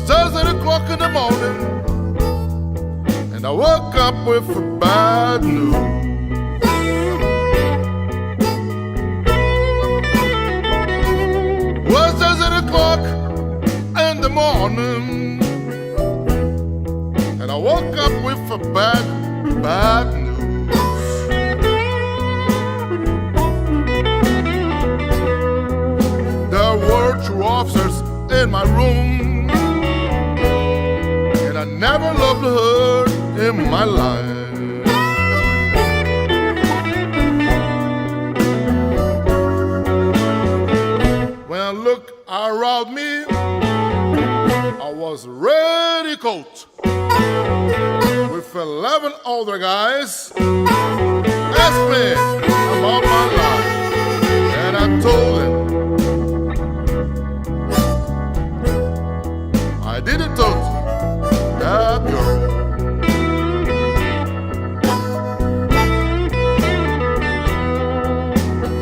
just 8 o'clock in the morning, and I woke up with bad news. Was just 8 o'clock in the morning, and I woke up with bad news. There were 2 officers in my room, and I never loved her in my life. When I looked around me, I was ready coat with 11 older guys asked me about my life, and I told them I didn't touch that girl.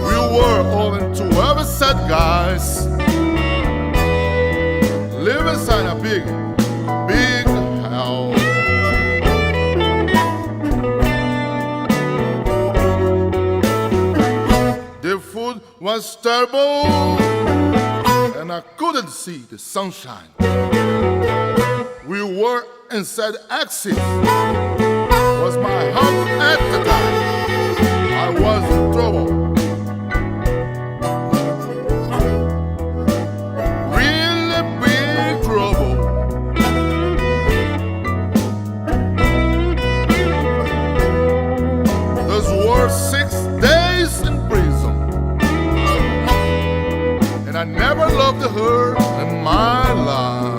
We were all into every set guys, live inside a big house. The food was terrible, and I couldn't see the sunshine. We were inside exit. Was my heart at the time. I was in trouble. Really big trouble. Those were 6 days in prison, and I never loved her in my life.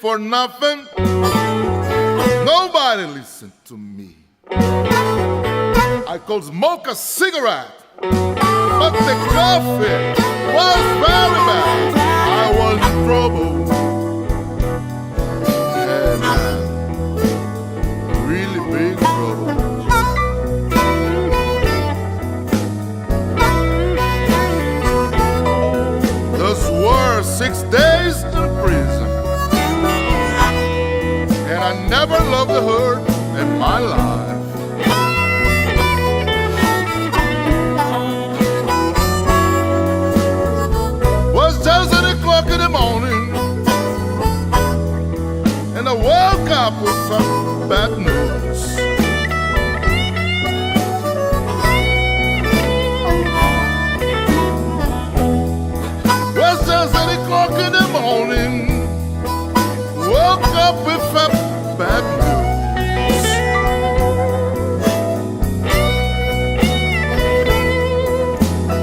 For nothing, nobody listened to me. I could smoke a cigarette, but the coffee was very bad. I was in trouble, and really big trouble. Those were 6 days in prison, and I never loved her in my life. Was just 8 o'clock in the morning, and I woke up with some bad news. Was just 8 o'clock in the morning, woke up with some bad news.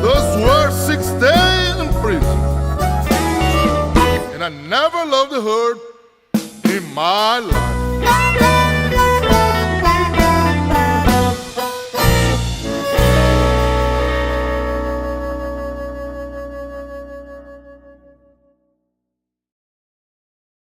Those were 6 days in prison, and I never loved her in my life.